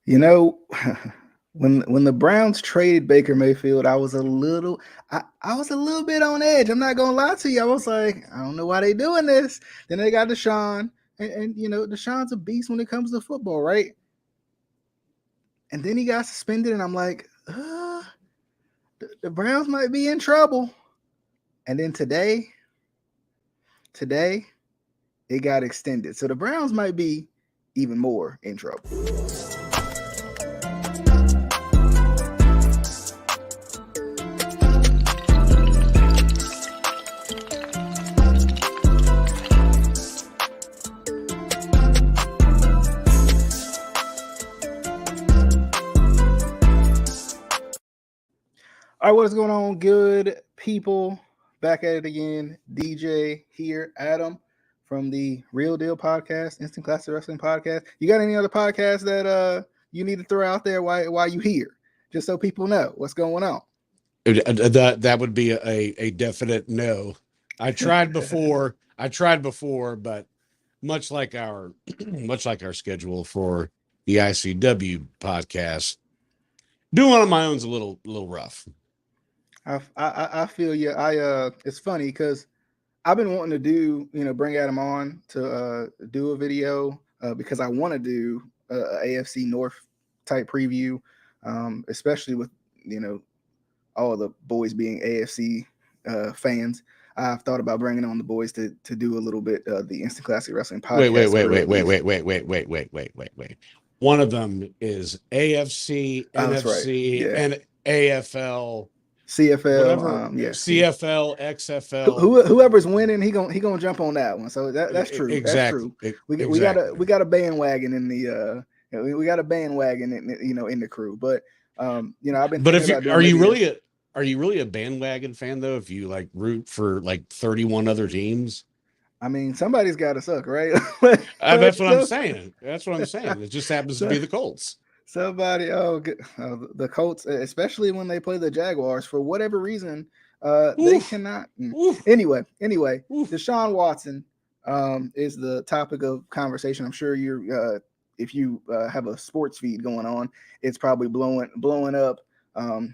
You know, when the Browns traded Baker Mayfield, I was a little bit on edge. I'm not gonna lie to you. I was like, I don't know why they doing this. Then they got Deshaun, and Deshaun's a beast when it comes to football, right? And then he got suspended, and I'm like, the Browns might be in trouble. And then today it got extended, so the Browns might be even more in trouble. All right, what is going on, good people? Back at it again. DJ here, Adam from the Real Deal Podcast, Instant Classic Wrestling Podcast. You got any other podcasts that you need to throw out there while you here, just so people know what's going on? That would be a definite no. I tried before, but much like our schedule for the ICW podcast, doing one on my own is a little rough. I feel you. It's funny because I've been wanting to bring Adam on to do a video because I want to do a AFC North type preview, especially with all the boys being AFC fans. I've thought about bringing on the boys to do a little bit of the Instant Classic Wrestling podcast. Wait. One of them is AFC, NFC, right. and AFL. CFL, CFL, XFL. Whoever's winning, he gonna jump on that one. So that's true. Exactly. That's true. We got a bandwagon in the we got a bandwagon in the crew. But I've been. But are you really a bandwagon fan though? If you like root for like 31 other teams. I mean, somebody's got to suck, right? That's what I'm saying. It just happens to be the Colts. Somebody, the Colts, especially when they play the Jaguars, for whatever reason, they cannot. Anyway, Deshaun Watson is the topic of conversation. I'm sure if you have a sports feed going on, it's probably blowing up.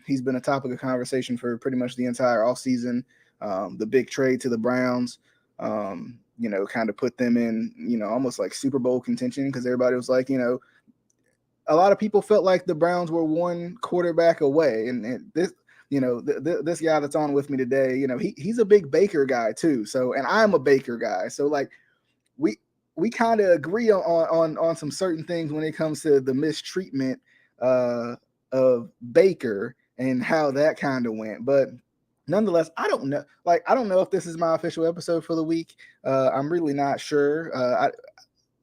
He's been a topic of conversation for pretty much the entire offseason. The big trade to the Browns, kind of put them in, almost like Super Bowl contention because everybody was like, a lot of people felt like the Browns were one quarterback away. And this, this guy that's on with me today, he's a big Baker guy too. So, and I'm a Baker guy. So like we kind of agree on some certain things when it comes to the mistreatment of Baker and how that kind of went. But nonetheless, I don't know. I don't know if this is my official episode for the week. I'm really not sure.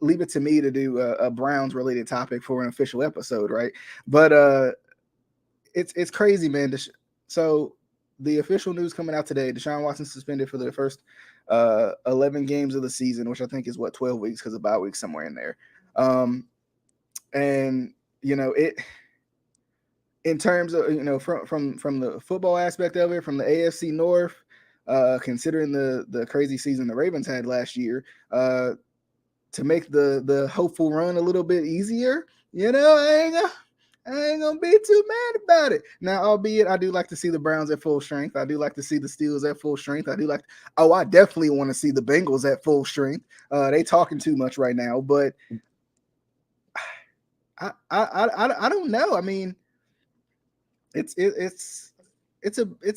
Leave it to me to do a Browns related topic for an official episode, right? But it's crazy, man. So the official news coming out today: Deshaun Watson suspended for the first 11 games of the season, which I think is 12 weeks because of bye week somewhere in there. And it. In terms of from the football aspect of it, from the AFC North, considering the crazy season the Ravens had last year, to make the hopeful run a little bit easier, I ain't gonna be too mad about it. Now, albeit I do like to see the Browns at full strength. I do like to see the Steelers at full strength. I definitely want to see the Bengals at full strength. They talking too much right now, but I don't know. I mean, it's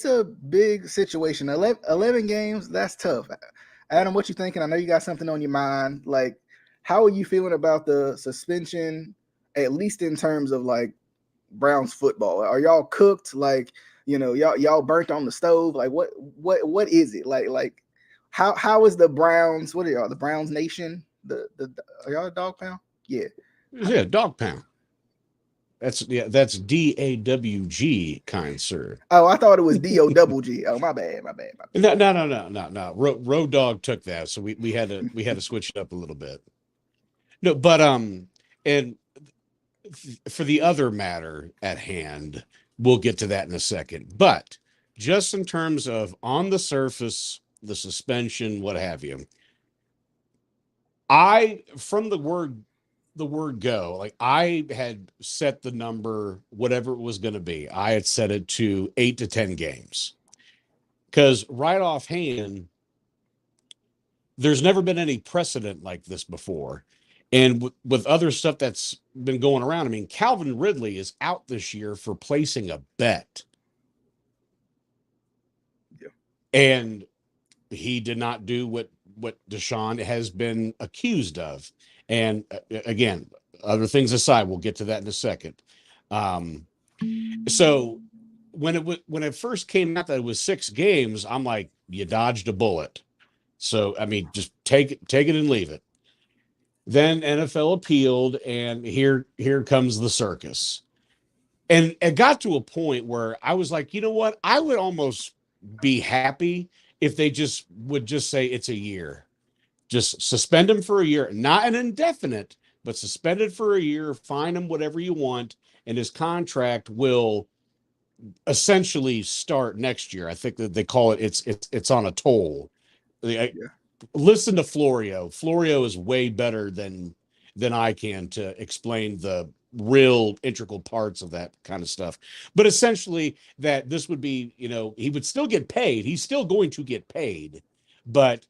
a big situation. 11 games, that's tough. Adam, what you thinking? I know you got something on your mind. Like, how are you feeling about the suspension, at least in terms of like Browns football? Are y'all cooked? Like, y'all burnt on the stove? Like, what is it? Like how is the Browns? What are y'all? The Browns Nation? Are y'all a dog pound? Yeah, dog pound. That's DAWG, kind sir. Oh, I thought it was DOGG. Oh, my bad. No. Road Dog took that, so we had to switch it up a little bit. No, but and for the other matter at hand, we'll get to that in a second. But just in terms of on the surface, the suspension, what have you, from the word the word go, like I had set the number, whatever it was going to be, I had set it to 8 to 10 games. Because right offhand, there's never been any precedent like this before. And with other stuff that's been going around, I mean, Calvin Ridley is out this year for placing a bet. Yeah. And he did not do what Deshaun has been accused of. And again, other things aside, we'll get to that in a second. So when it first came out that it was 6 games, I'm like, you dodged a bullet. So I mean, just take it and leave it. Then NFL appealed, and here comes the circus. And it got to a point where I was like, you know what? I would almost be happy if they just would just say it's a year. Just suspend him for a year, not an indefinite, but suspended for a year, fine him whatever you want, and his contract will essentially start next year. I think that they call it it's on a toll. Yeah. Listen to Florio. Florio is way better than I can to explain the real integral parts of that kind of stuff. But essentially, that this would be, he would still get paid. He's still going to get paid, but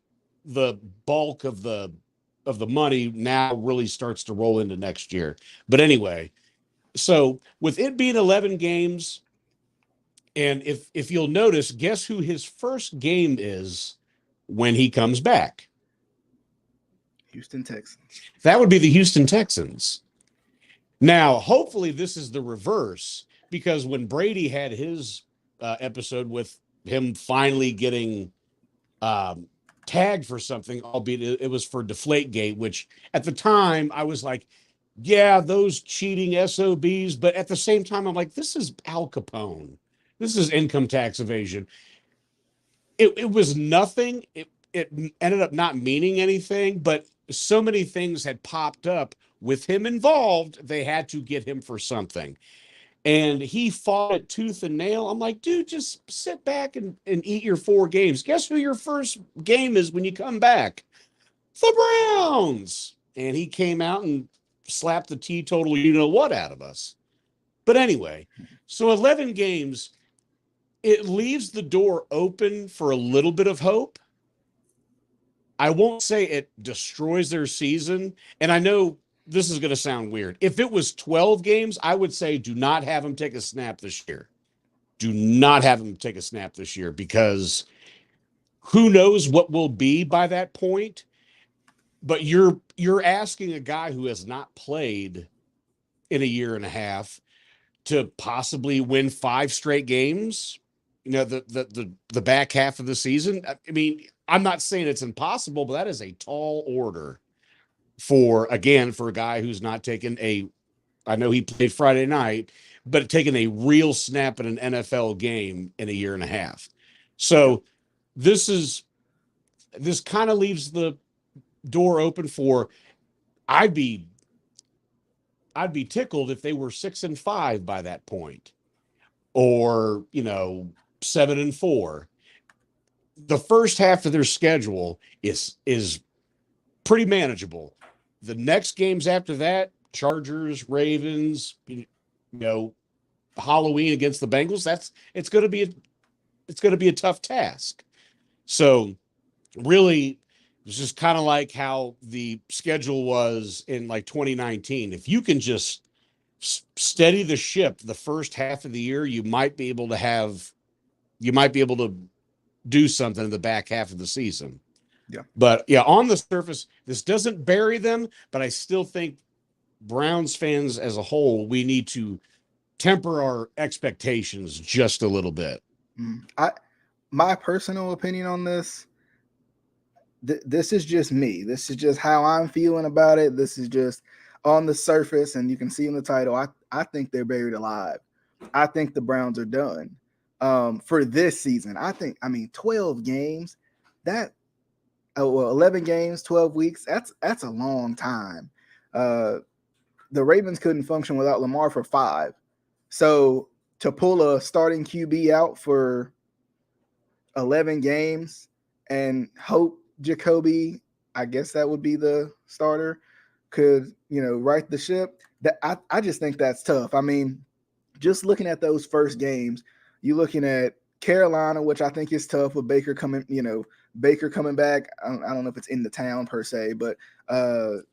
the bulk of the money now really starts to roll into next year. But anyway, so with it being 11 games, and if you'll notice, guess who his first game is when he comes back? Houston Texans. That would be the Houston Texans. Now, hopefully this is the reverse, because when Brady had his episode with him finally getting tagged for something, albeit it was for Deflategate, which at the time I was like, yeah, those cheating SOBs. But at the same time, I'm like, this is Al Capone. This is income tax evasion. It was nothing. It ended up not meaning anything, but so many things had popped up with him involved. They had to get him for something. And he fought it tooth and nail. I'm like, dude, just sit back and eat your 4 games. Guess who your first game is when you come back? The Browns. And he came out and slapped the teetotal you-know-what out of us. But anyway, so 11 games, it leaves the door open for a little bit of hope. I won't say it destroys their season. And I know this is going to sound weird. If it was 12 games, I would say do not have him take a snap this year. Do not have him take a snap this year, because who knows what will be by that point. But you're asking a guy who has not played in a year and a half to possibly win 5 straight games, the back half of the season. I mean, I'm not saying it's impossible, but that is a tall order for a guy who's not taken I know he played Friday night, but taking a real snap in an NFL game in a year and a half. So this kind of leaves the door open for, I'd be tickled if they were 6-5 by that point, or 7-4. The first half of their schedule is pretty manageable. The next games after that, Chargers, Ravens, Halloween against the Bengals, it's going to be a tough task. So really, it's just kind of like how the schedule was in like 2019. If you can just steady the ship the first half of the year, you might be able to do something in the back half of the season. Yeah. But yeah, on the surface, this doesn't bury them, but I still think Browns fans as a whole, we need to temper our expectations just a little bit. My personal opinion on this, this is just me. This is just how I'm feeling about it. This is just on the surface, and you can see in the title, I think they're buried alive. I think the Browns are done for this season. 12 games, 11 games, 12 weeks, that's a long time. The Ravens couldn't function without Lamar for 5. So to pull a starting QB out for 11 games and hope Jacoby, I guess that would be the starter, could, right the ship. That I just think that's tough. I mean, just looking at those first games, you're looking at Carolina, which I think is tough with Baker coming back. I don't know if it's in the town per se, but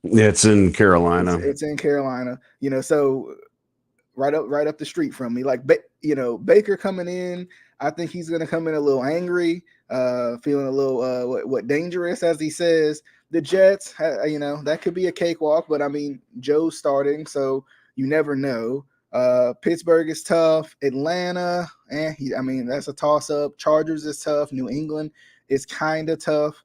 it's in Carolina. It's in Carolina, so right up the street from me. Like, Baker coming in, I think he's going to come in a little angry, feeling a little dangerous, as he says. The Jets, that could be a cakewalk, but I mean, Joe's starting, so you never know. Pittsburgh is tough. Atlanta, that's a toss-up. Chargers is tough. New England is kind of tough,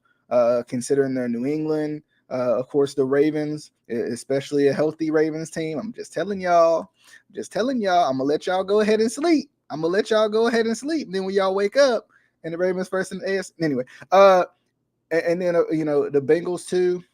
considering they're New England. Of course, the Ravens, especially a healthy Ravens team. I'm just telling y'all. I'm going to let y'all go ahead and sleep. And then when y'all wake up, and the Ravens first in the AFC. Anyway, and then, the Bengals too.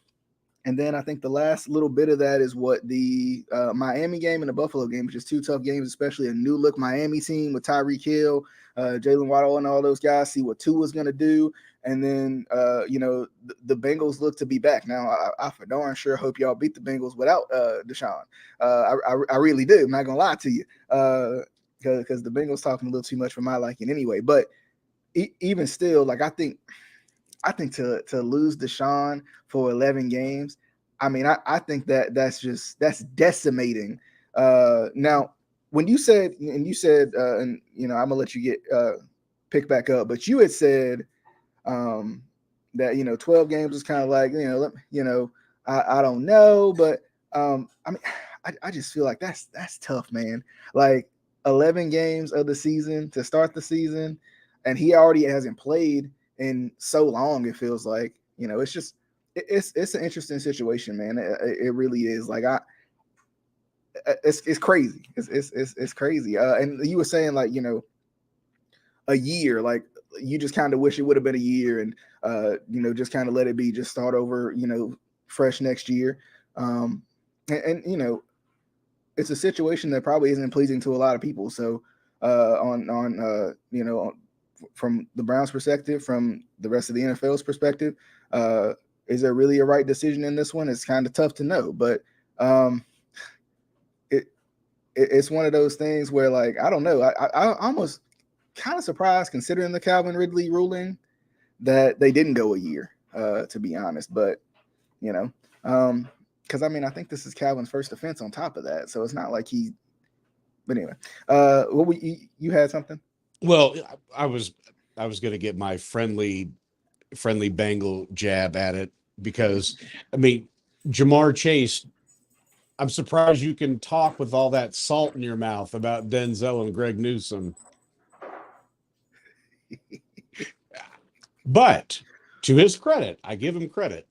And then I think the last little bit of that is what the Miami game and the Buffalo game, which is two tough games, especially a new look Miami team with Tyreek Hill, Jalen Waddle, and all those guys. See what Tua's going to do. And then, the Bengals look to be back. Now, I for darn sure hope y'all beat the Bengals without Deshaun. I really do. I'm not going to lie to you, because the Bengals talking a little too much for my liking anyway. But even still, like, I think to lose Deshaun for 11 games, I mean, I think that's decimating. Now, when you said, and I'm gonna let you get pick back up, but you had said that 12 games was kind of like I don't know, but I mean, I just feel like that's tough, man. Like 11 games of the season to start the season, and he already hasn't played in so long. It feels like, it's just it's an interesting situation, man. It really is. Like it's crazy. It's crazy. And you were saying, like, a year, like you just kind of wish it would have been a year, and just kind of let it be, just start over, fresh next year. And it's a situation that probably isn't pleasing to a lot of people. So from the Browns' perspective, from the rest of the NFL's perspective, is there really a right decision in this one? It's kind of tough to know, but it's one of those things where, like, I don't know. I almost kind of surprised, considering the Calvin Ridley ruling, that they didn't go a year, to be honest. But, because, I mean, I think this is Calvin's first offense on top of that. So it's not like he – but anyway, you had something? Well, I was going to get my friendly Bengal jab at it, because, I mean, Jamar Chase, I'm surprised you can talk with all that salt in your mouth about Denzel and Greg Newsome. But to his credit, I give him credit.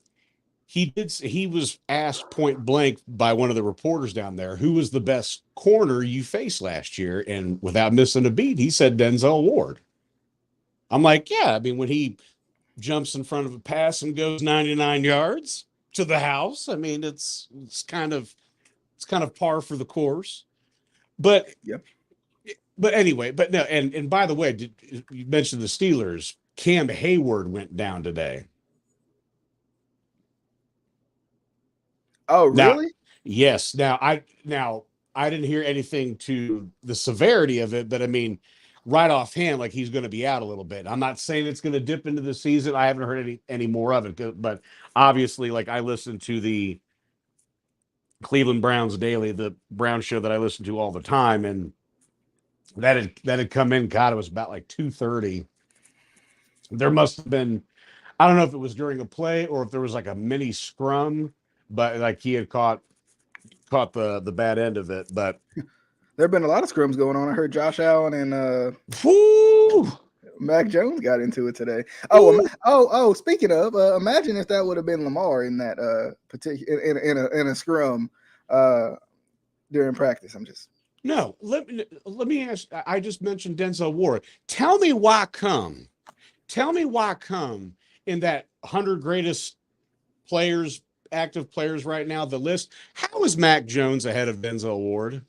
He was asked point blank by one of the reporters down there, who was the best corner you faced last year? And without missing a beat, he said Denzel Ward. I'm like, yeah, I mean, when he jumps in front of a pass and goes 99 yards to the house, I mean, it's kind of par for the course. But yep. But anyway, but no, and by the way, you mentioned the Steelers. Cam Hayward went down today. Oh, really? Yes. Now I didn't hear anything to the severity of it, but I mean, right offhand, like, he's going to be out a little bit. I'm not saying it's going to dip into the season. I haven't heard any more of it, but obviously, like, I listened to the Cleveland Browns Daily, the Brown show that I listen to all the time, and that had come in. God, it was about like 2:30. There must have been, I don't know if it was during a play or if there was like a mini scrum, but like he had caught the bad end of it. But there have been a lot of scrums going on. I heard Josh Allen and Mac Jones got into it today. Oh, speaking of, imagine if that would have been Lamar in that particular in a scrum during practice. No, let me ask. I just mentioned Denzel Ward. Tell me why come in that 100 greatest players, active players right now, the list, how is Mac Jones ahead of Denzel Ward?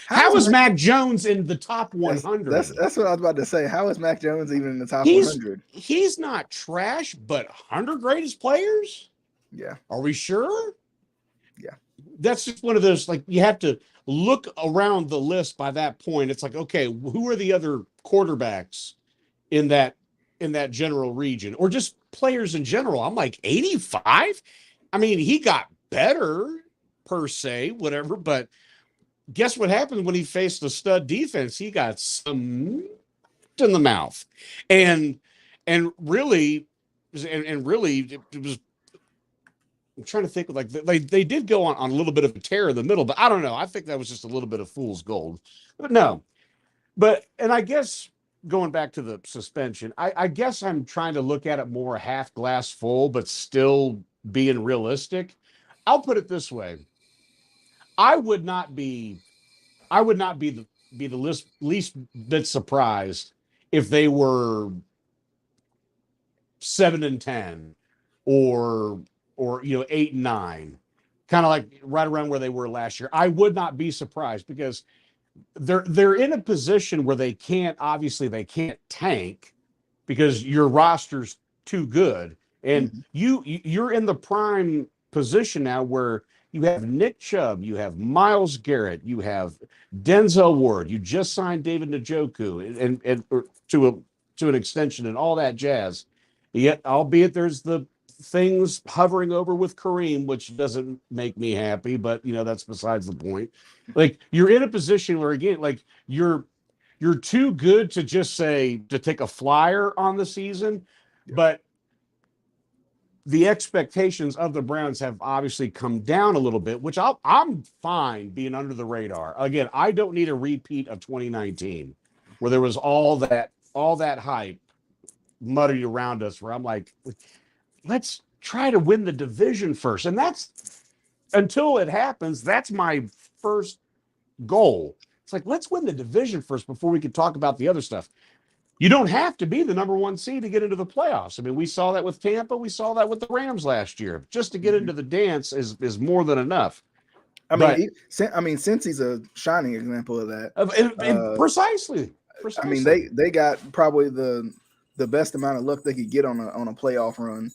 How is Mac Jones in the top 100? That's what I was about to say. How is Mac Jones even in the top 100? He's not trash, but 100 greatest players? Yeah. Are we sure? Yeah. That's just one of those, like, you have to look around the list by that point. It's like, okay, who are the other quarterbacks in that general region, or just players in general? I'm like, 85. I mean, he got better per se, whatever, but guess what happened when he faced a stud defense? He got some in the mouth, and really, really, it was. I'm trying to think, like, they did go on a little bit of a tear in the middle, but I don't know. I think that was just a little bit of fool's gold. But no, and I guess going back to the suspension, I guess I'm trying to look at it more half glass full, but still being realistic. I'll put it this way: I would not be the least bit surprised if they were 7-10, or 8-9, kind of like right around where they were last year. I would not be surprised, because they're in a position where they can't tank, because your roster's too good, and Mhm. you're in the prime position now where you have Nick Chubb, you have Myles Garrett, you have Denzel Ward, you just signed David Njoku, and to an extension, and all that jazz. Yet, albeit there's the things hovering over with Kareem, which doesn't make me happy, but that's besides the point. Like, you're in a position where, again, like, you're too good to just say to take a flyer on the season, Yeah. but the expectations of the Browns have obviously come down a little bit, which I'm fine being under the radar. Again, I don't need a repeat of 2019, where there was all that hype muddied around us, where I'm like, let's try to win the division first. And that's, until it happens, that's my first goal. It's like, let's win the division first before we can talk about the other stuff. You don't have to be the number one seed to get into the playoffs. I mean, we saw that with Tampa. We saw that with the Rams last year. Just to get into the dance is more than enough. I But mean, since he's a shining example of that. Precisely. I mean, they got probably the best amount of luck they could get on a playoff run,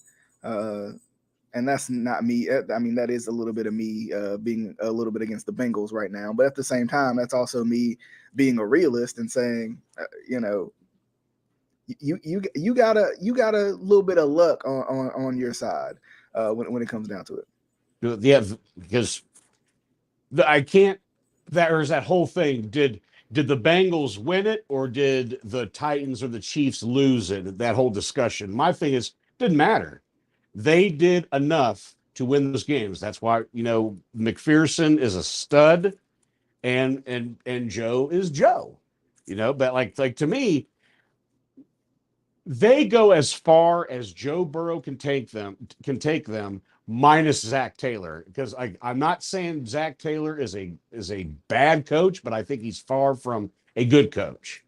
and that's not me. I mean, that is a little bit of me being a little bit against the Bengals right now, but at the same time, that's also me being a realist and saying, you got a little bit of luck on your side when it comes down to it. Yeah, because I can't. There's that whole thing. Did the Bengals win it, or did the Titans or the Chiefs lose it? That whole discussion. My thing is, didn't matter. They did enough to win those games. That's why McPherson is a stud, and Joe is Joe. But like to me, they go as far as Joe Burrow can take them, minus Zach Taylor, because I'm not saying Zach Taylor is a bad coach, but I think he's far from a good coach.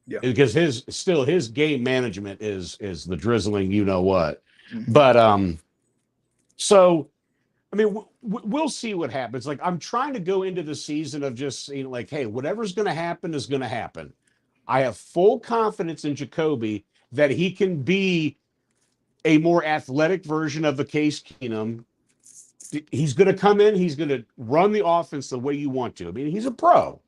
Yeah, because his game management is the drizzling, what. Mm-hmm. But so I mean, we'll see what happens. Like, I'm trying to go into the season of just saying, like, hey, whatever's going to happen is going to happen. I have full confidence in Jacoby that he can be a more athletic version of the Case Keenum. He's going to come in. He's going to run the offense the way you want to. I mean, he's a pro.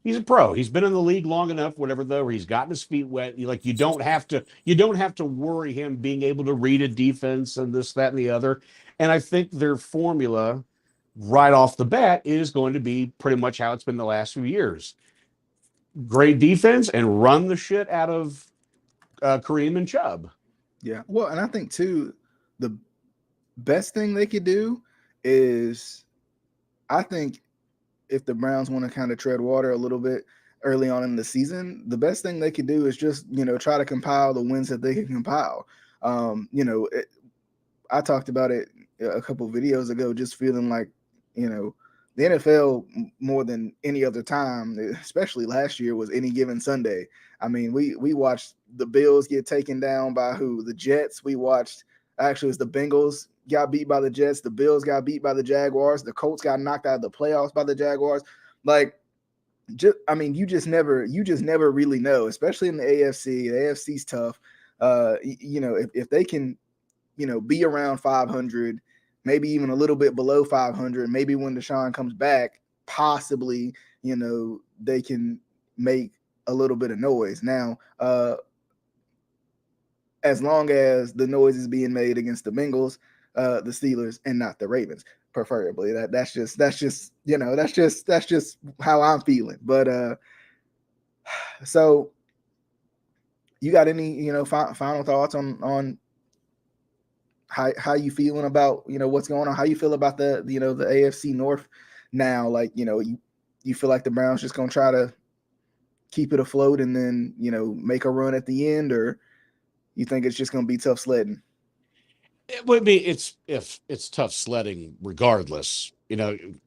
He's a pro. He's been in the league long enough, whatever, though, where he's gotten his feet wet. You don't have to worry him being able to read a defense and this, that, and the other. And I think their formula right off the bat is going to be pretty much how it's been the last few years. Great defense and run the shit out of Kareem and Chubb. Yeah. Well, and I think too, the best thing they could do is, I think, if the Browns want to kind of tread water a little bit early on in the season, the best thing they could do is just, try to compile the wins that they can compile. I talked about it a couple videos ago, just feeling like, the NFL more than any other time, especially last year, was any given Sunday. I mean, we watched the Bills get taken down by who? The Jets. We watched, actually, it was the Bengals got beat by the Jets. The Bills got beat by the Jaguars. The Colts got knocked out of the playoffs by the Jaguars. Like, you just never really know, especially in the AFC. The AFC's tough. If they can, be around 500, maybe even a little bit below 500. Maybe when Deshaun comes back, possibly, they can make a little bit of noise. Now, as long as the noise is being made against the Bengals, the Steelers, and not the Ravens, preferably. That's just how I'm feeling. But so you got any final thoughts on how you feeling about what's going on? How you feel about the AFC North now? Like you feel like the Browns just gonna try to keep it afloat and then make a run at the end, or you think it's just gonna be tough sledding? I mean, it's tough sledding regardless.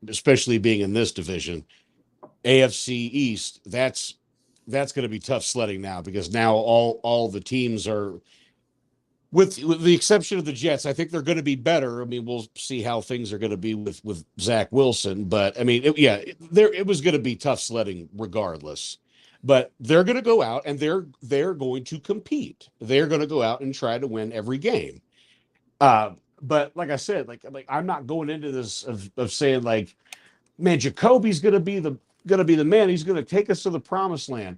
Especially being in this division, AFC East. That's going to be tough sledding now because now all the teams are, with the exception of the Jets, I think they're going to be better. I mean, we'll see how things are going to be with Zach Wilson, but I mean, it was going to be tough sledding regardless. But they're going to go out and they're going to compete. They're going to go out and try to win every game. But like I said, like I'm not going into this of saying like, man, Jacoby's going to be the man. He's going to take us to the promised land.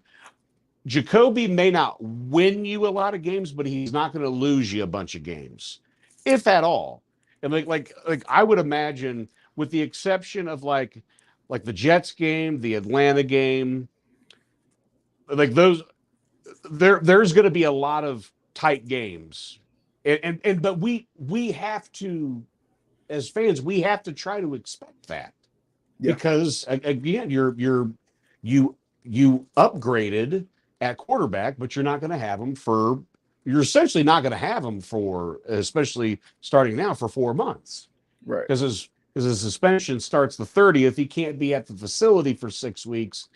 Jacoby may not win you a lot of games, but he's not going to lose you a bunch of games, if at all. And like I would imagine, with the exception of like the Jets game, the Atlanta game, like those, there's going to be a lot of tight games, but we have to, as fans, we have to try to expect that, because again, you upgraded at quarterback, but you're not going to have them for, you're essentially not going to have them for, especially starting now, for 4 months, right? Because his suspension starts the 30th. He can't be at the facility for 6 weeks.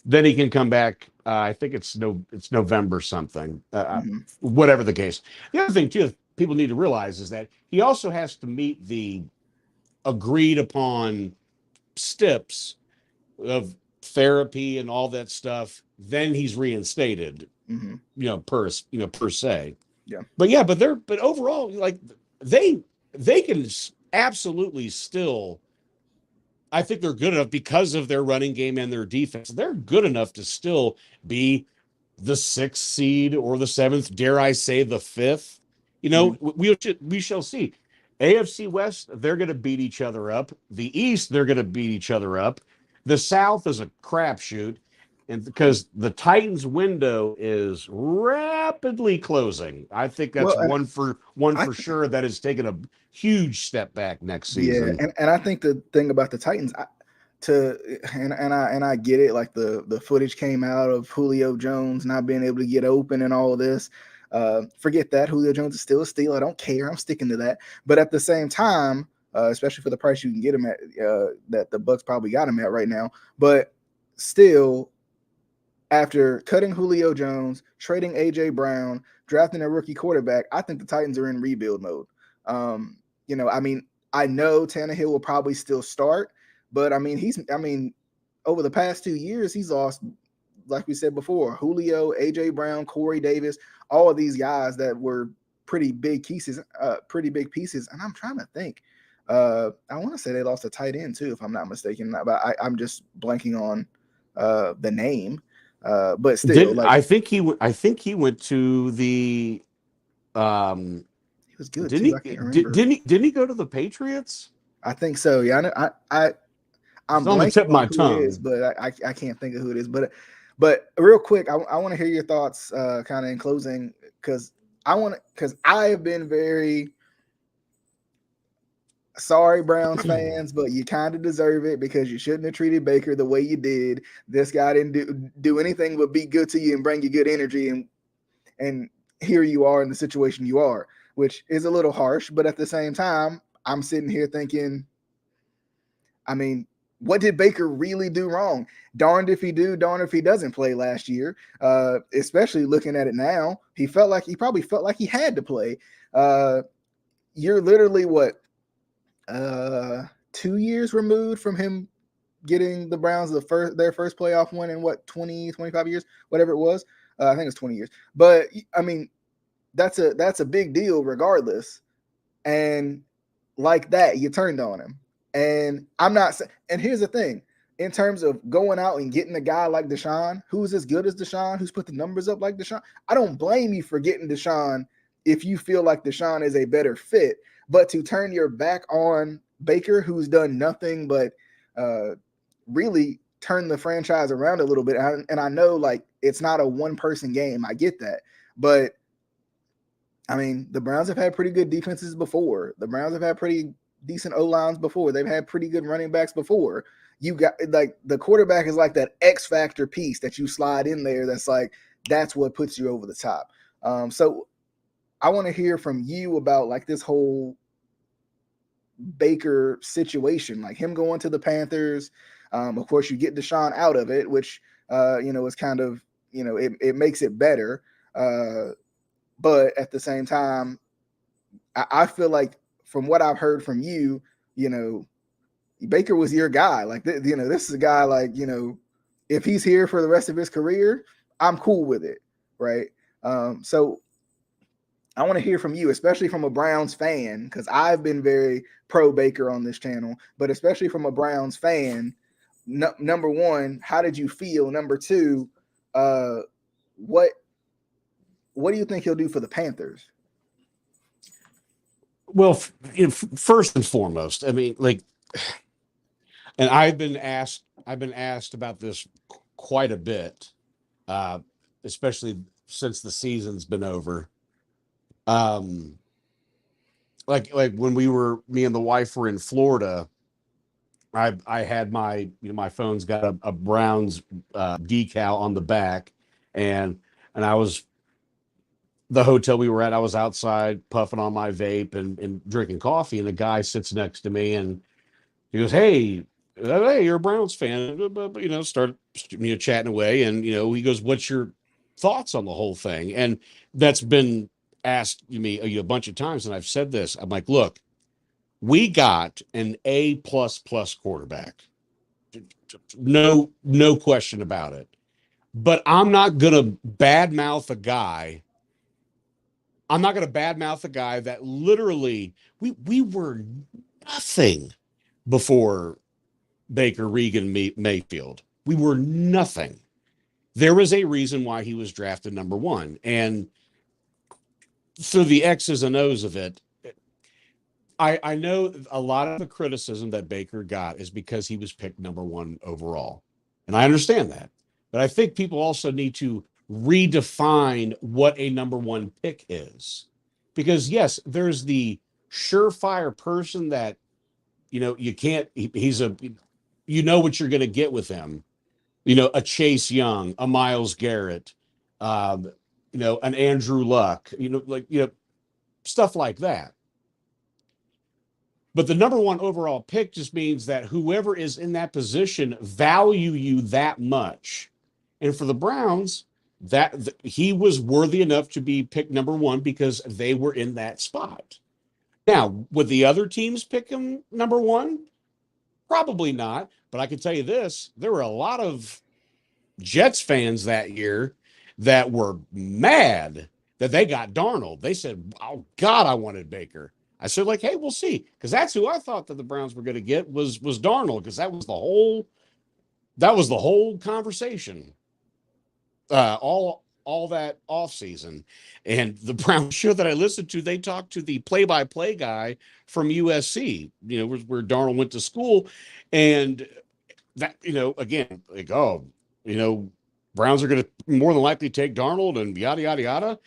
Then he can come back. I think it's November something, whatever the case. The other thing too, people need to realize is that he also has to meet the agreed upon steps of therapy and all that stuff. Then he's reinstated, per se. Yeah. But overall, like they can absolutely still, I think they're good enough because of their running game and their defense. They're good enough to still be the 6th seed or the 7th, dare I say the 5th. We shall see. AFC West, they're going to beat each other up. The East, they're going to beat each other up. The South is a crapshoot, and because the Titans' window is rapidly closing. I think that's one for sure that has taken a huge step back next season. Yeah, and I think the thing about the Titans, I get it. Like the footage came out of Julio Jones not being able to get open and all of this. Forget that. Julio Jones is still a steal. I don't care. I'm sticking to that. But at the same time, especially for the price you can get him at, that the Bucs probably got him at right now. But still, after cutting Julio Jones, trading AJ Brown, drafting a rookie quarterback, I think the Titans are in rebuild mode. I mean, I know Tannehill will probably still start, but I mean, over the past 2 years, he's lost, like we said before, Julio, AJ Brown, Corey Davis, all of these guys that were pretty big pieces. And I'm trying to think. I want to say they lost a tight end too, if I'm not mistaken. But I'm just blanking on the name. But still, I think he went to the. He was good too. I can't remember. Didn't he go to the Patriots? I think so. Yeah, I'm on the tip of my who tongue, it is, but I can't think of who it is. But real quick, I want to hear your thoughts, kind of in closing, because I have been very sorry, Browns fans, but you kind of deserve it because you shouldn't have treated Baker the way you did. This guy didn't do anything but be good to you and bring you good energy, and here you are in the situation you are, which is a little harsh. But at the same time, I'm sitting here thinking, I mean, what did Baker really do wrong? Darned if he do, darned if he doesn't play last year. Especially looking at it now, he probably felt like he had to play. You're literally what, 2 years removed from him getting the Browns their first playoff win in what, 20, 25 years, whatever it was. I think it's 20 years. But I mean, that's a big deal regardless. And like that, you turned on him. And I'm not. And here's the thing: in terms of going out and getting a guy like Deshaun, who's as good as Deshaun, who's put the numbers up like Deshaun, I don't blame you for getting Deshaun if you feel like Deshaun is a better fit. But to turn your back on Baker, who's done nothing but really turn the franchise around a little bit, and I know like it's not a one-person game, I get that, but I mean, the Browns have had pretty good defenses before. The Browns have had pretty decent O-lines before. They've had pretty good running backs before. You got like the quarterback is like that X factor piece that you slide in there. That's what puts you over the top. So I want to hear from you about like this whole Baker situation, like him going to the Panthers. Of course, you get Deshaun out of it, which is kind of it makes it better. But at the same time, I feel like from what I've heard from you, Baker was your guy. Like, this is a guy like, if he's here for the rest of his career, I'm cool with it. Right. So I want to hear from you, especially from a Browns fan, because I've been very pro Baker on this channel, but especially from a Browns fan. Number one, how did you feel? Number two, what do you think he'll do for the Panthers? Well, first and foremost, I mean, like, and I've been asked about this quite a bit, especially since the season's been over. Like when me and the wife were in Florida, I had my phone's got a Browns decal on the back, and I was the hotel we were at. I was outside puffing on my vape and drinking coffee, and a guy sits next to me, and he goes, "Hey, you're a Browns fan," start chatting away, and he goes, "What's your thoughts on the whole thing?" And that's been asked me a bunch of times, and I've said this. I'm like, look, we got an A++ quarterback, no question about it. But I'm not gonna badmouth a guy. I'm not gonna badmouth a guy that literally we were nothing before Baker, Regan, Mayfield. We were nothing. There was a reason why he was drafted number one, and so the X's and O's of it. I know a lot of the criticism that Baker got is because he was picked number one overall. And I understand that. But I think people also need to redefine what a number one pick is. Because, yes, there's the surefire person that, you can't, he's what you're going to get with him. A Chase Young, a Myles Garrett, an Andrew Luck, stuff like that. But the number one overall pick just means that whoever is in that position value you that much. And for the Browns, he was worthy enough to be picked number one because they were in that spot. Now, would the other teams pick him number one? Probably not. But I can tell you this, there were a lot of Jets fans that year that were mad that they got Darnold. They said, "Oh, God, I wanted Baker." I said, like, hey, we'll see. Because that's who I thought that the Browns were going to get was Darnold, because that was the whole conversation. All that offseason. And the Browns show that I listened to, they talked to the play-by-play guy from USC, where Darnold went to school. And that, again, like, Browns are going to more than likely take Darnold and yada, yada, yada.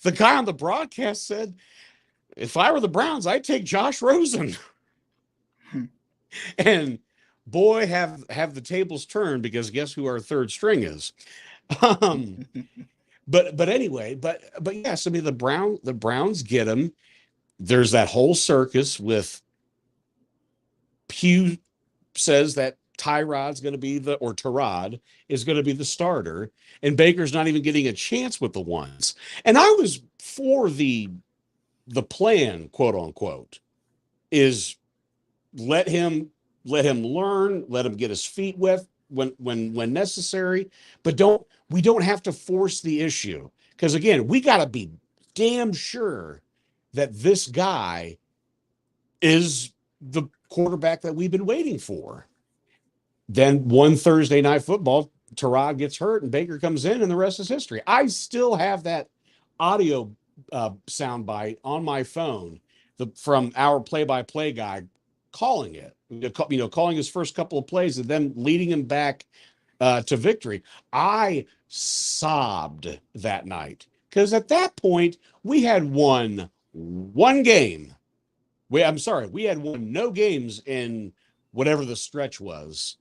The guy on the broadcast said, if I were the Browns, I'd take Josh Rosen. And boy, have the tables turned, because guess who our third string is? But anyway, but yes, I mean the Browns get him. There's that whole circus with Pugh says that Tyrod is going to be the starter, and Baker's not even getting a chance with the ones. And I was for the plan, quote unquote, is let him learn, let him get his feet wet when necessary, but we don't have to force the issue, because again, we got to be damn sure that this guy is the quarterback that we've been waiting for. Then one Thursday night football, Tyrod gets hurt and Baker comes in, and the rest is history. I still have that audio soundbite on my phone from our play-by-play guy calling it, calling his first couple of plays and then leading him back to victory. I sobbed that night because at that point we had won one game. We had won no games in whatever the stretch was,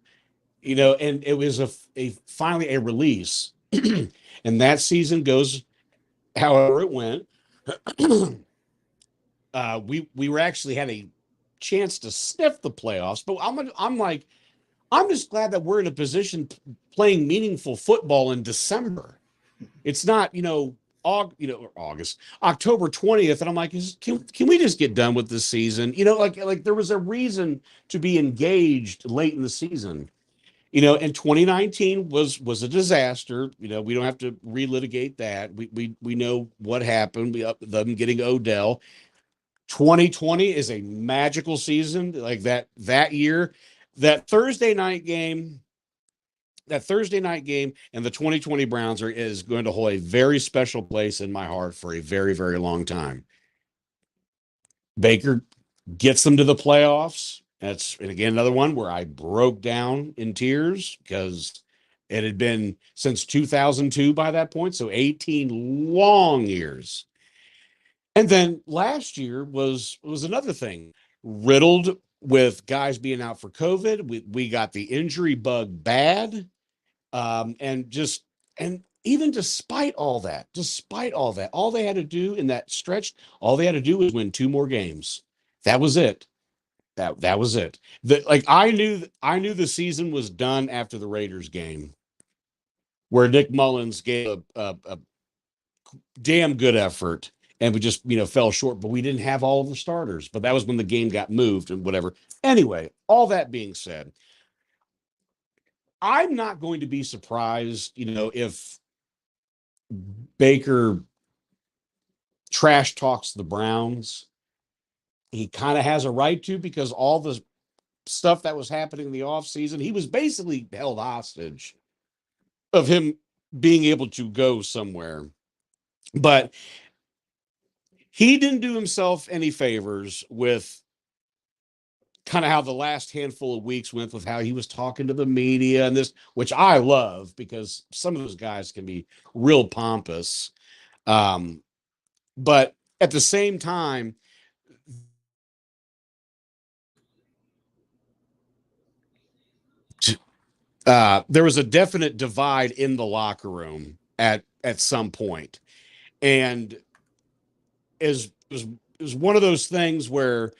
and it was finally a release. And that season goes however it went. We were actually had a chance to sniff the playoffs, but I'm just glad that we're in a position playing meaningful football in December. It's not, August, October 20th. And I'm like, can we just get done with this season? Like there was a reason to be engaged late in the season, and 2019 was a disaster. We don't have to relitigate that. We know what happened. Them getting Odell. 2020 is a magical season. Like that year, that Thursday night game and the 2020 Browns is going to hold a very special place in my heart for a very, very long time. Baker gets them to the playoffs. And again, another one where I broke down in tears because it had been since 2002 by that point. So 18 long years. And then last year was another thing, riddled with guys being out for COVID. We got the injury bug bad. And even despite all that, all they had to do in that stretch, all they had to do was win 2 more games. That was it. That was it. I knew the season was done after the Raiders game, where Nick Mullins gave a damn good effort, and we just fell short. But we didn't have all of the starters. But that was when the game got moved and whatever. Anyway, all that being said, I'm not going to be surprised, if Baker trash talks the Browns. He kind of has a right to, because all the stuff that was happening in the offseason, he was basically held hostage of him being able to go somewhere. But he didn't do himself any favors with kind of how the last handful of weeks went, with how he was talking to the media and this, which I love, because some of those guys can be real pompous. But at the same time, there was a definite divide in the locker room at some point. And it was one of those things where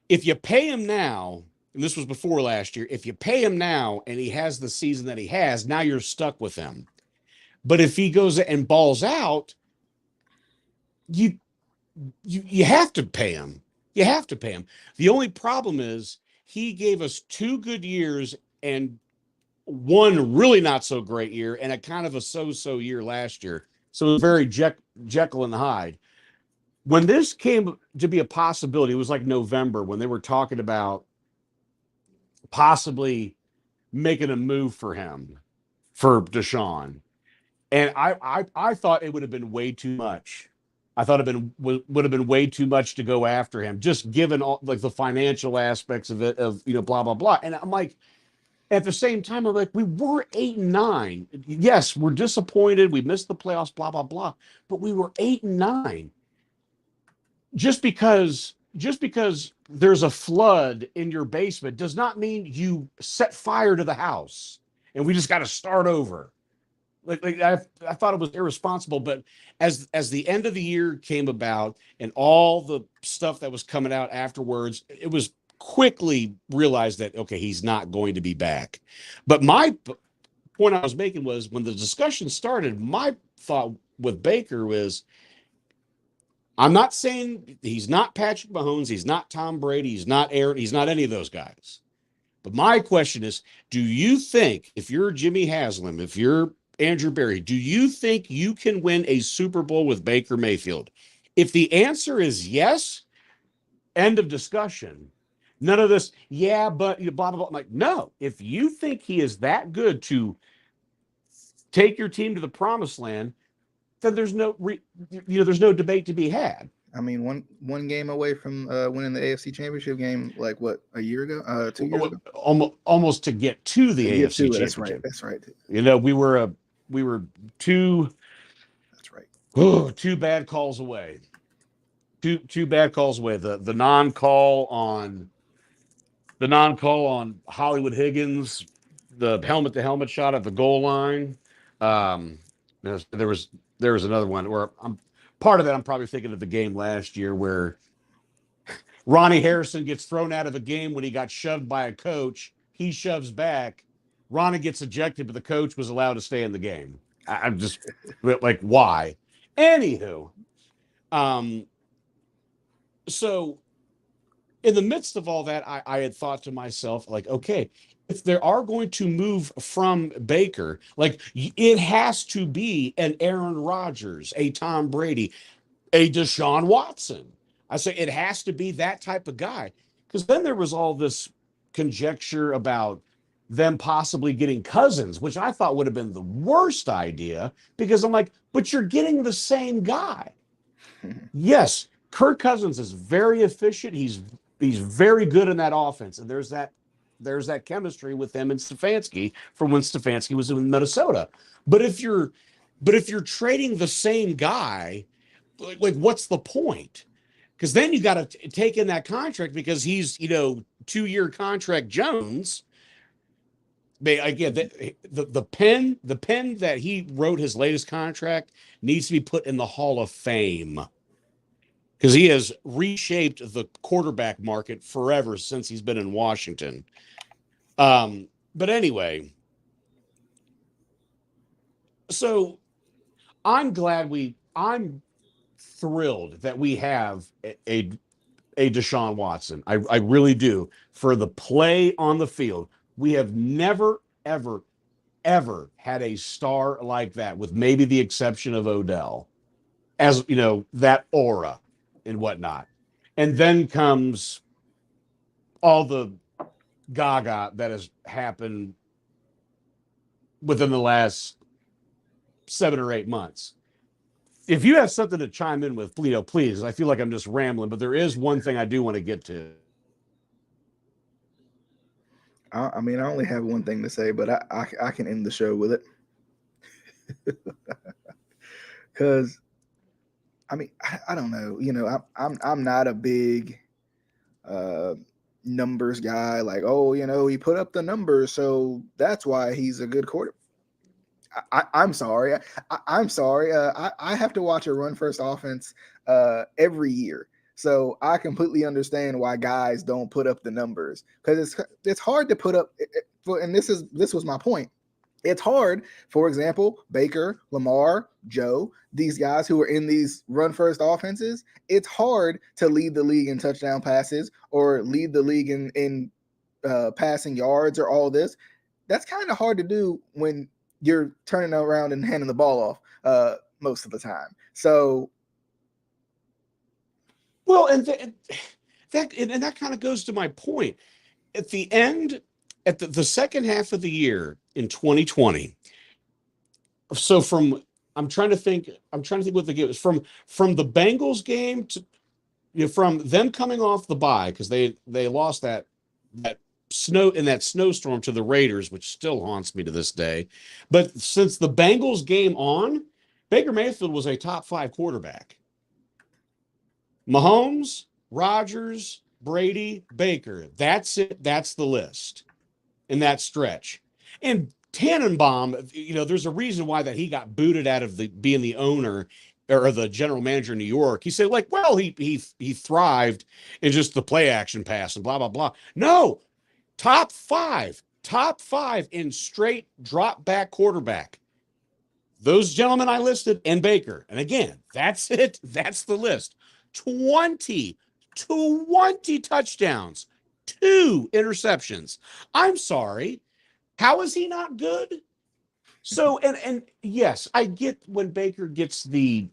if you pay him now, and this was before last year, if you pay him now and he has the season that he has, now you're stuck with him. But if he goes and balls out, you have to pay him. You have to pay him. The only problem is he gave us 2 good years and one really not so great year and a kind of a so-so year last year. So it was very Jekyll and Hyde. When this came to be a possibility, it was like November when they were talking about possibly making a move for Deshaun. And I thought it would have been way too much. I thought would have been way too much to go after him, just given all like the financial aspects of it, blah, blah, blah. And I'm like, at the same time, I'm like, we were 8-9. Yes, we're disappointed. We missed the playoffs, blah, blah, blah. But we were 8-9. Just because there's a flood in your basement does not mean you set fire to the house and we just got to start over. Like I thought it was irresponsible, but as the end of the year came about and all the stuff that was coming out afterwards, it was quickly realized that, okay, he's not going to be back. But my point I was making was, when the discussion started, my thought with Baker was, I'm not saying he's not Patrick Mahomes, he's not Tom Brady, he's not Aaron, he's not any of those guys. But my question is, do you think, if you're Jimmy Haslam, if you're Andrew Berry, do you think you can win a Super Bowl with Baker Mayfield? If the answer is yes, End of discussion. None of this, yeah, but blah, blah, blah. I'm like, no, if you think he is that good to take your team to the promised land, then there's no, there's no debate to be had. I mean, one game away from winning the AFC Championship game, like what, a year ago, 2 years ago, almost to get to the AFC to it. Championship. That's right. We were two. That's right. Two bad calls away. Two bad calls away. The non-call on Hollywood Higgins, the helmet to helmet shot at the goal line. There was another one where part of that. I'm probably thinking of the game last year where Ronnie Harrison gets thrown out of a game when he got shoved by a coach. He shoves back. Ronnie gets ejected, but the coach was allowed to stay in the game. I'm just like, why? Anywho, so in the midst of all that, I had thought to myself, like, okay, if they are going to move from Baker, like it has to be an Aaron Rodgers, a Tom Brady, a Deshaun Watson. I say it has to be that type of guy, because then there was all this conjecture about them possibly getting Cousins, which I thought would have been the worst idea, because I'm like, but you're getting the same guy. Yes, Kirk Cousins is very efficient. He's very good in that offense, and there's that chemistry with him and Stefanski from when Stefanski was in Minnesota. But if you're trading the same guy, like what's the point? Because then you got to take in that contract, because he's 2-year contract Jones. Again, the pen that he wrote his latest contract needs to be put in the Hall of Fame, because he has reshaped the quarterback market forever since he's been in Washington. But anyway, so I'm thrilled that we have a Deshaun Watson. I really do, for the play on the field. We have never, ever, ever had a star like that, with maybe the exception of Odell, as that aura and whatnot. And then comes all the gaga that has happened within the last 7 or 8 months. If you have something to chime in with, please. I feel like I'm just rambling, but there is one thing I do want to get to. I mean, I only have one thing to say, but I can end the show with it. Because, I mean, I don't know. I'm not a big numbers guy. Like, he put up the numbers, so that's why he's a good quarterback. I'm sorry. I'm sorry. I have to watch a run first offense every year. So I completely understand why guys don't put up the numbers, because it's hard to put up. And this was my point. It's hard, for example, Baker, Lamar, Joe, these guys who are in these run first offenses. It's hard to lead the league in touchdown passes or lead the league in passing yards or all this. That's kind of hard to do when you're turning around and handing the ball off most of the time. So. Well, and that kind of goes to my point. At the end, at the second half of the year in 2020. So I'm trying to think what the game was from the Bengals game to from them coming off the bye, because they lost that snowstorm to the Raiders, which still haunts me to this day. But since the Bengals game on, Baker Mayfield was a top 5 quarterback. Mahomes, Rodgers, Brady, Baker. That's it. That's the list in that stretch. And Tannenbaum, there's a reason why that he got booted out of being the owner or the general manager in New York. He said, like, well, he thrived in just the play action pass and blah, blah, blah. No, top five in straight drop back quarterback. Those gentlemen I listed and Baker. And again, that's it. That's the list. 20 touchdowns, 2 interceptions. I'm sorry. How is he not good? So, and yes, I get when Baker gets the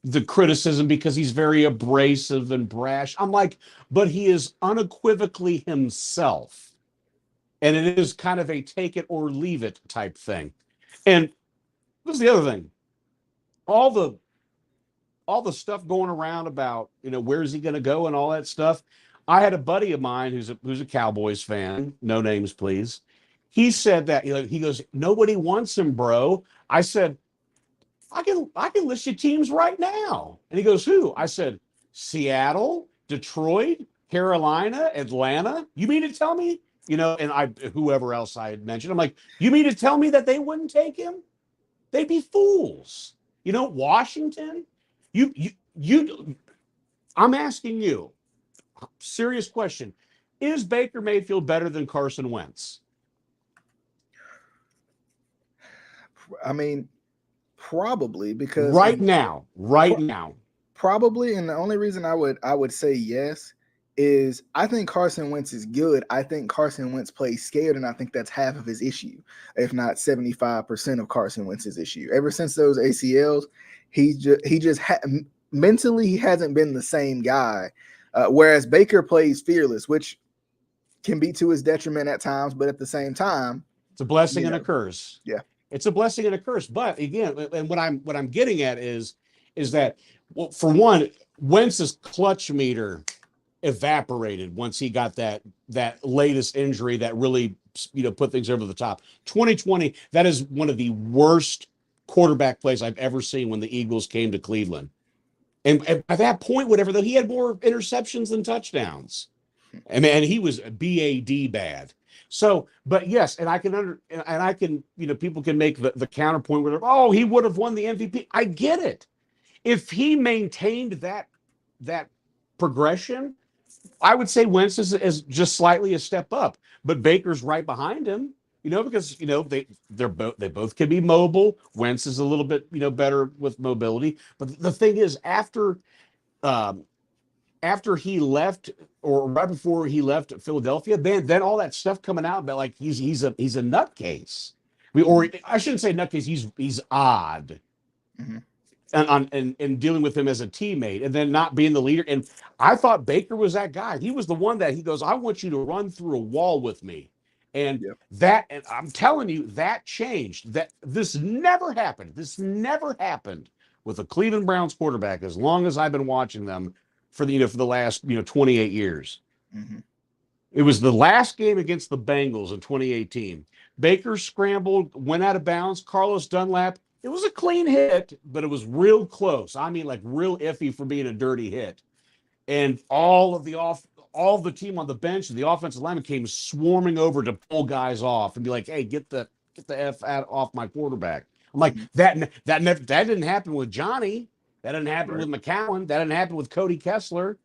the criticism because he's very abrasive and brash. I'm like, but he is unequivocally himself. And it is kind of a take it or leave it type thing. And this is the other thing. All the stuff going around about, where's he going to go and all that stuff. I had a buddy of mine who's a Cowboys fan. No names, please. He said that, he goes, nobody wants him, bro. I said, I can list you teams right now. And he goes, who? I said, Seattle, Detroit, Carolina, Atlanta. You mean to tell me, and whoever else I had mentioned, I'm like, you mean to tell me that they wouldn't take him? They'd be fools. Washington, I'm asking you, serious question. Is Baker Mayfield better than Carson Wentz? I mean, probably, because right now. Probably, and the only reason I would say yes is I think Carson Wentz is good. I think Carson Wentz plays scared, and I think that's half of his issue, if not 75% of Carson Wentz's issue. Ever since those ACLs, mentally he hasn't been the same guy. Whereas Baker plays fearless, which can be to his detriment at times, but at the same time, it's a blessing and a curse. Yeah, it's a blessing and a curse. But again, and what I'm getting at is that, well, for one, Wentz's clutch meter evaporated once he got that latest injury that really put things over the top. 2020, that is one of the worst quarterback plays I've ever seen when the Eagles came to Cleveland. And at that point, whatever, though, he had more interceptions than touchdowns. And he was BAD bad. So, but yes, and I can people can make the counterpoint where, oh, he would have won the MVP. I get it. If he maintained that progression, I would say Wentz is just slightly a step up, but Baker's right behind him, because they both can be mobile. Wentz is a little bit better with mobility, but the thing is, after he left, or right before he left Philadelphia, then all that stuff coming out about like he's a nutcase. Or I shouldn't say nutcase. He's odd. Mm-hmm. And dealing with him as a teammate, and then not being the leader. And I thought Baker was that guy. He was the one that he goes, I want you to run through a wall with me. And and I'm telling you, that changed. That this never happened. This never happened with a Cleveland Browns quarterback as long as I've been watching them for the last 28 years. Mm-hmm. It was the last game against the Bengals in 2018. Baker scrambled, went out of bounds. Carlos Dunlap. It was a clean hit, but it was real close. I mean, like real iffy for being a dirty hit. And all of the team on the bench and the offensive lineman came swarming over to pull guys off and be like, "Hey, get the F off my quarterback." I'm like, that didn't happen with Johnny. That didn't happen with McCown. That didn't happen with Cody Kessler.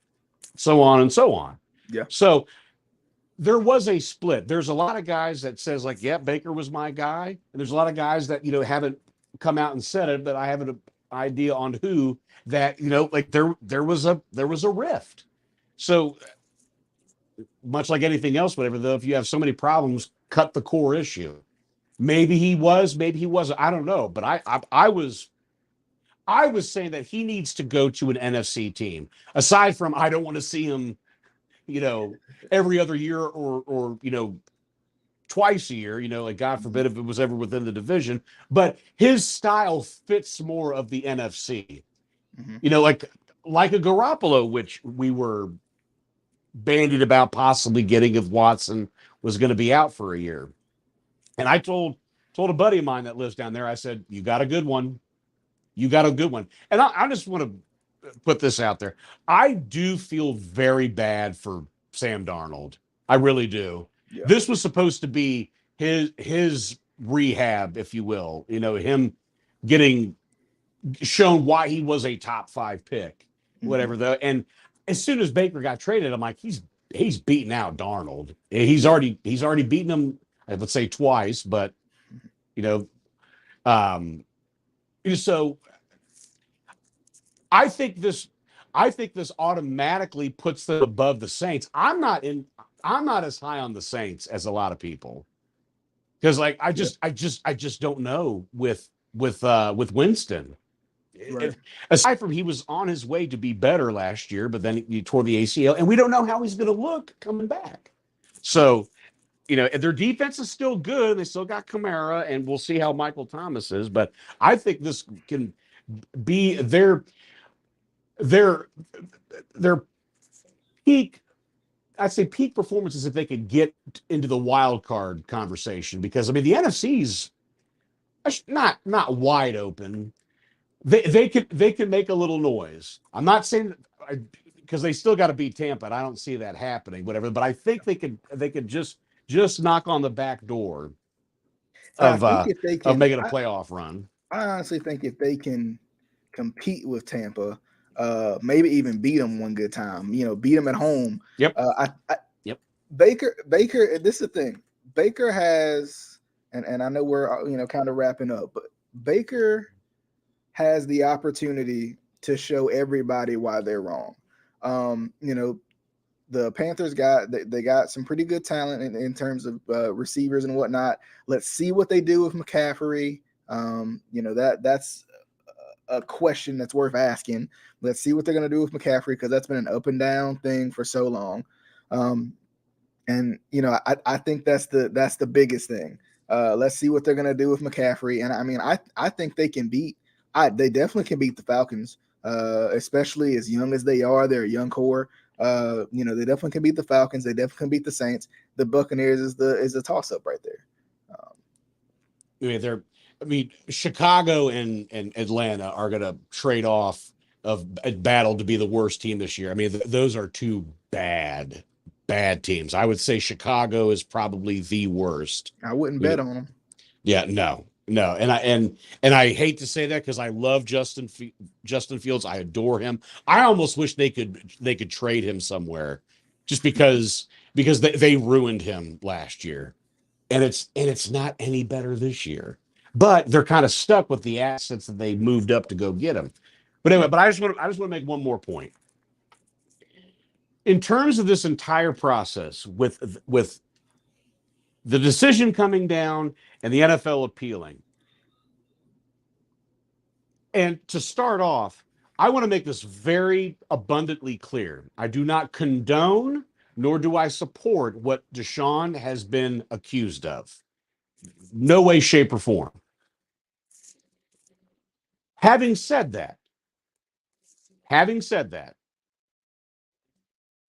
So on and so on. Yeah. So there was a split. There's a lot of guys that says like, yeah, Baker was my guy. And there's a lot of guys that, haven't come out and said it, but I have an idea on who that, like there was a rift. So much like anything else, whatever, though, if you have so many problems, cut the core issue. Maybe he was, maybe he wasn't. I don't know. But I was saying that he needs to go to an NFC team. Aside from, I don't want to see him, every other year or twice a year, like God forbid if it was ever within the division, but his style fits more of the NFC, like a Garoppolo, which we were bandied about possibly getting if Watson was going to be out for a year. And I told a buddy of mine that lives down there, I said, you got a good one. You got a good one. And I just want to put this out there. I do feel very bad for Sam Darnold. I really do. Yeah. This was supposed to be his rehab, if you will. Him getting shown why he was a top 5 pick, whatever. Though, and as soon as Baker got traded, I'm like, he's beaten out Darnold. He's already beaten him, I would say twice, but so I think this automatically puts them above the Saints. I'm not as high on the Saints as a lot of people, because like I just don't know with Winston. Right. Aside from he was on his way to be better last year, but then he tore the ACL, and we don't know how he's going to look coming back. So, their defense is still good. They still got Kamara, and we'll see how Michael Thomas is. But I think this can be their peak. I'd say peak performances if they could get into the wild card conversation, because the NFC's not wide open. They could make a little noise. I'm not saying because they still got to beat Tampa, and I don't see that happening. Whatever, but I think they could just knock on the back door of making a playoff run. I honestly think if they can compete with Tampa, maybe even beat them one good time. Beat them at home. Yep. Yep. Baker. This is the thing. Baker has, and I know we're kind of wrapping up, but Baker has the opportunity to show everybody why they're wrong. The Panthers got some pretty good talent in terms of receivers and whatnot. Let's see what they do with McCaffrey. That's a question that's worth asking. Let's see what they're going to do with McCaffrey, because that's been an up and down thing for so long. I think that's the biggest thing. Let's see what they're going to do with McCaffrey. And I think they can beat. They definitely can beat the Falcons, especially as young as they are. They're a young core. They definitely can beat the Falcons. They definitely can beat the Saints. The Buccaneers is the toss up right there. Chicago and Atlanta are going to trade off of a battle to be the worst team this year. Those are two bad teams. I would say Chicago is probably the worst. I wouldn't bet on them. Yeah, no. And I hate to say that because I love Justin Fields. I adore him. I almost wish they could trade him somewhere, just because they ruined him last year, and it's not any better this year. But they're kind of stuck with the assets that they moved up to go get him. But anyway, I just want to make one more point. In terms of this entire process with the decision coming down and the NFL appealing. And to start off, I want to make this very abundantly clear. I do not condone, nor do I support what Deshaun has been accused of. No way, shape, or form. Having said that,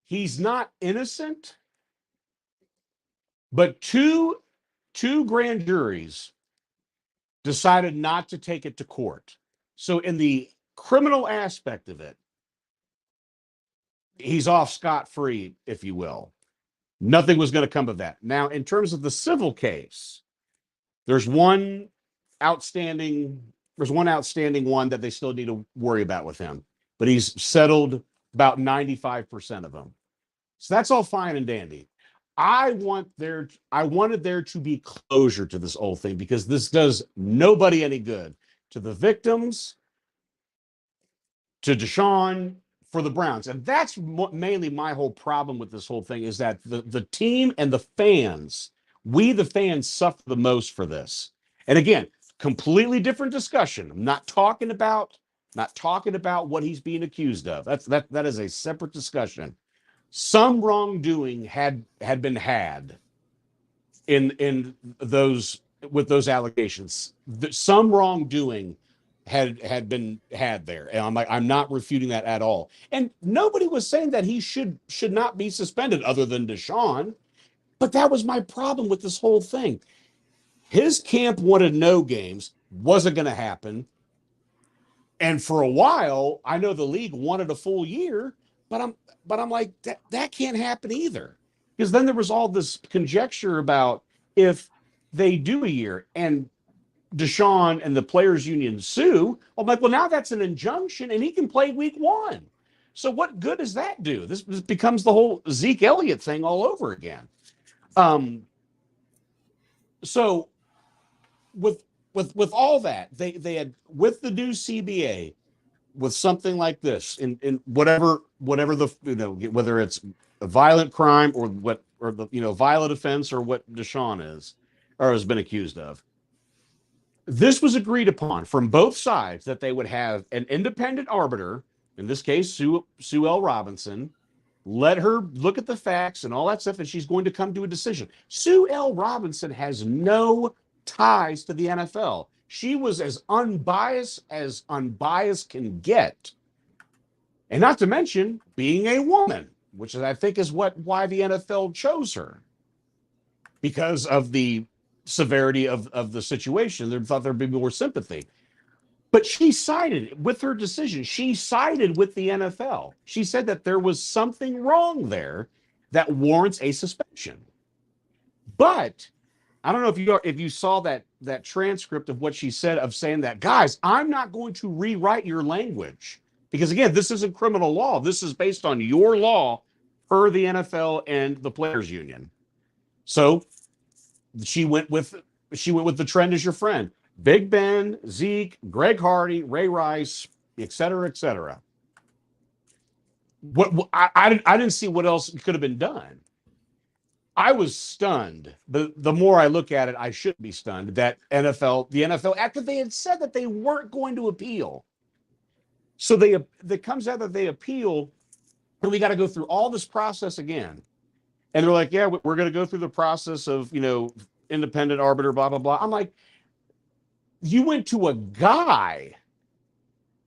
he's not innocent, but two grand juries decided not to take it to court. So in the criminal aspect of it, he's off scot-free, if you will. Nothing was going to come of that. Now, in terms of the civil case, there's one outstanding one that they still need to worry about with him, but he's settled about 95% of them. So that's all fine and dandy. I wanted there to be closure to this whole thing, because this does nobody any good. To the victims, to Deshaun, for the Browns. And that's mainly my whole problem with this whole thing, is that the team and the fans, we the fans, suffer the most for this. And again, completely different discussion. I'm not talking about what he's being accused of. That is a separate discussion. Some wrongdoing had been had in those, with those allegations. Some wrongdoing had been had there, and I'm not refuting that at all. And nobody was saying that he should not be suspended, other than Deshaun. But that was my problem with this whole thing. His camp wanted no games, wasn't going to happen. And for a while, I know the league wanted a full year, but I'm like, that can't happen either. Because then there was all this conjecture about if they do a year and Deshaun and the players union sue, I'm like, well, now that's an injunction and he can play week 1. So what good does that do? This becomes the whole Zeke Elliott thing all over again. So with all that, they had, with the new CBA, with something like this, in whatever the, whether it's a violent crime or the violent offense, or what Deshaun is or has been accused of, this was agreed upon from both sides that they would have an independent arbiter, in this case, Sue L. Robinson, let her look at the facts and all that stuff, and she's going to come to a decision. Sue L. Robinson has no ties to the NFL. She was as unbiased can get. And not to mention being a woman, which I think is why the NFL chose her. Because of the severity of the situation. They thought there'd be more sympathy. But she sided with her decision. She sided with the NFL. She said that there was something wrong there that warrants a suspension. But I don't know if you saw that transcript of what she said, of saying that, guys, I'm not going to rewrite your language. Because again, this isn't criminal law. This is based on your law per the NFL and the players union. So she went with the trend is your friend. Big Ben, Zeke, Greg Hardy, Ray Rice, et cetera, et cetera. I didn't see what else could have been done. I was stunned. The more I look at it, I should be stunned that the NFL, after they had said that they weren't going to appeal. So it comes out that they appeal, and we got to go through all this process again. And they're like, yeah, we're going to go through the process of, independent arbiter, blah, blah, blah. I'm like, you went to a guy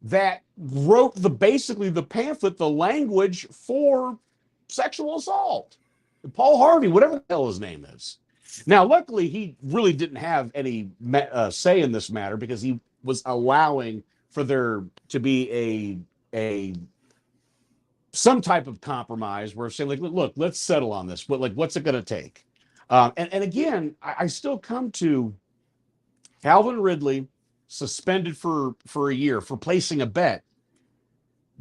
that wrote basically the pamphlet, the language for sexual assault. Paul Harvey, whatever the hell his name is. Now, luckily, he really didn't have any say in this matter, because he was allowing for there to be some type of compromise where saying, like, look, let's settle on this. What's it going to take? And again, I still come to Calvin Ridley suspended for a year for placing a bet.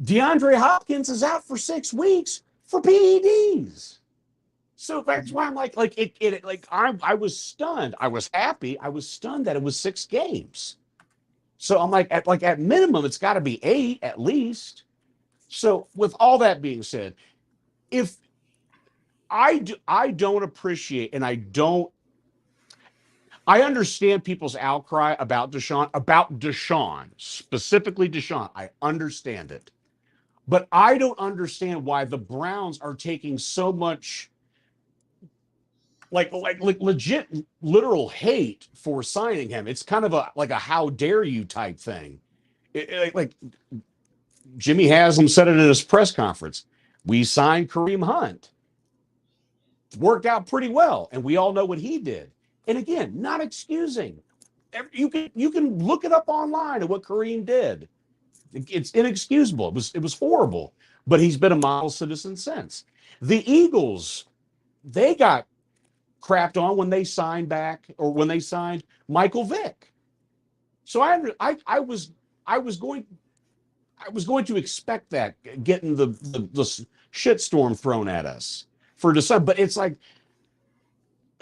DeAndre Hopkins is out for 6 weeks for PEDs. So that's why I'm like I was stunned. I was happy. I was stunned that it was 6 games. So I'm like at minimum, it's got to be 8 at least. So with all that being said, if I don't appreciate, and I understand people's outcry about Deshaun, specifically Deshaun. I understand it. But I don't understand why the Browns are taking so much like legit literal hate for signing him. It's kind of a how dare you type thing. Like Jimmy Haslam said it in his press conference. We signed Kareem Hunt. It worked out pretty well, and we all know what he did. And again, not excusing. You can look it up online of what Kareem did. It's inexcusable. It was horrible. But he's been a model citizen since. The Eagles, they got crapped on when they signed Michael Vick. So I was going to expect that, getting the shitstorm thrown at us for December. But it's like,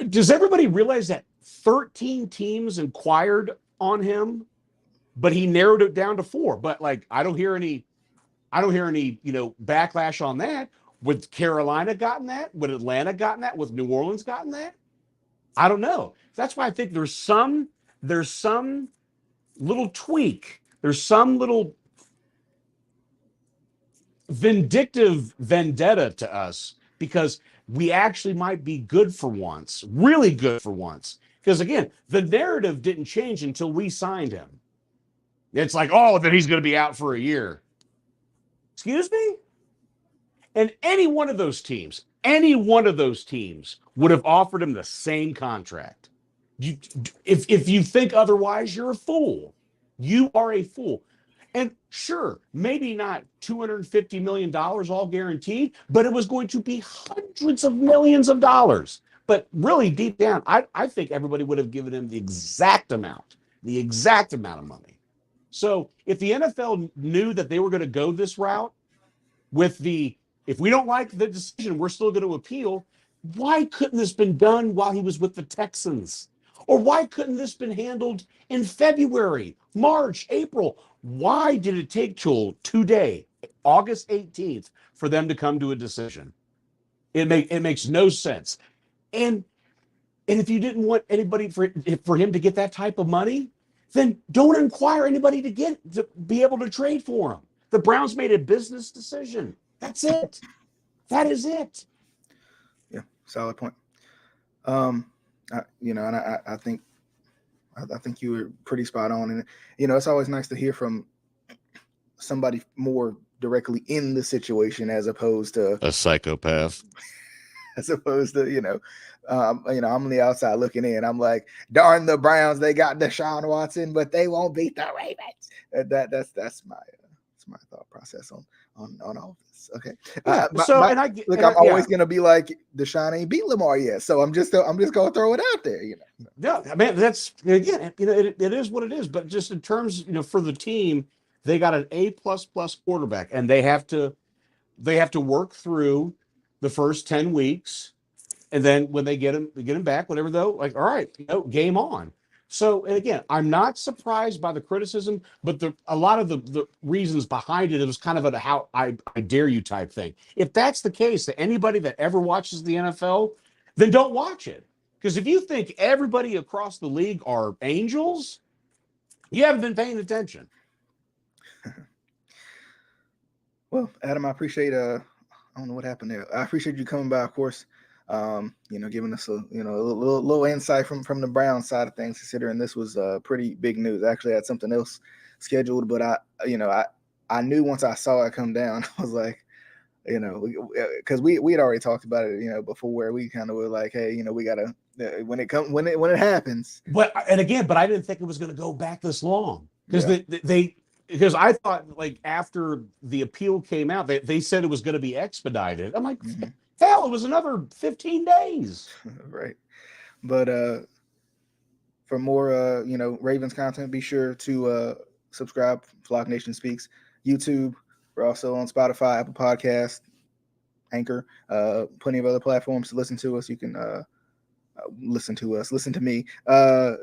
does everybody realize that 13 teams inquired on him, but he narrowed it down to 4? But I don't hear any backlash on that. Would Carolina gotten that? Would Atlanta gotten that? Would New Orleans gotten that? I don't know. That's why I think there's some little tweak. There's some little vindictive vendetta to us, because we actually might be good for once, really good for once. Because again, the narrative didn't change until we signed him. It's like, oh, then he's going to be out for a year. Excuse me? And any one of those teams would have offered him the same contract. If you think otherwise, you're a fool. You are a fool. And sure, maybe not $250 million all guaranteed, but it was going to be hundreds of millions of dollars. But really, deep down, I think everybody would have given him the exact amount of money. So if the NFL knew that they were going to go this route with if we don't like the decision, we're still going to appeal, why couldn't this been done while he was with the Texans? Or why couldn't this been handled in February, March, April? Why did it take till today, August 18th, for them to come to a decision? It makes no sense. And if you didn't want anybody for him to get that type of money, then don't inquire anybody to be able to trade for him. The Browns made a business decision. That's it. That is it. Yeah, solid point. I think you were pretty spot on, and it's always nice to hear from somebody more directly in the situation as opposed to a psychopath. As opposed to I'm on the outside looking in. I'm like, darn the Browns, they got Deshaun Watson, but they won't beat the Ravens. That's my thought process on all of this. Okay. Yeah, I'm always gonna be like, Deshaun ain't beat Lamar yet, so I'm just gonna throw it out there. Yeah, I mean, that's again, it is what it is. But just in terms, for the team, they got an A++ quarterback, and they have to work through the first 10 weeks, and then when they get him back, whatever, though, like, all right, game on. So, and again, I'm not surprised by the criticism, but a lot of the reasons behind it was kind of a how I dare you type thing. If that's the case, that anybody that ever watches the NFL, then don't watch it. Because if you think everybody across the league are angels, you haven't been paying attention. Well, Adam, I appreciate I don't know what happened there. I appreciate you coming by, of course. Giving us a little insight from the Brown side of things, considering this was pretty big news. I actually had something else scheduled, but I knew once I saw it come down, I was like, because we had already talked about it, before, where we kind of were like, hey, we gotta when it happens. But I didn't think it was going to go back this long, because because I thought, like, after the appeal came out, they said it was going to be expedited. I'm like, hell, it was another 15 days. Right. But for more Ravens content, be sure to subscribe. Flock Nation Speaks YouTube. We're also on Spotify, Apple Podcast, Anchor, plenty of other platforms to listen to us. You can listen to me,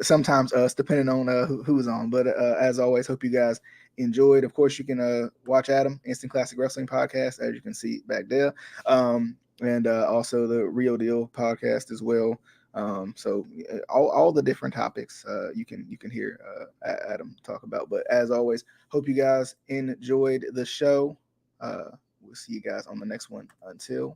sometimes us, depending on who's on. But as always, hope you guys enjoyed. Of course, you can watch Adam, Instant Classic Wrestling Podcast, as you can see back there, and also the Real Deal Podcast as well. So all the different topics you can hear Adam talk about. But as always, hope you guys enjoyed the show. We'll see you guys on the next one. Until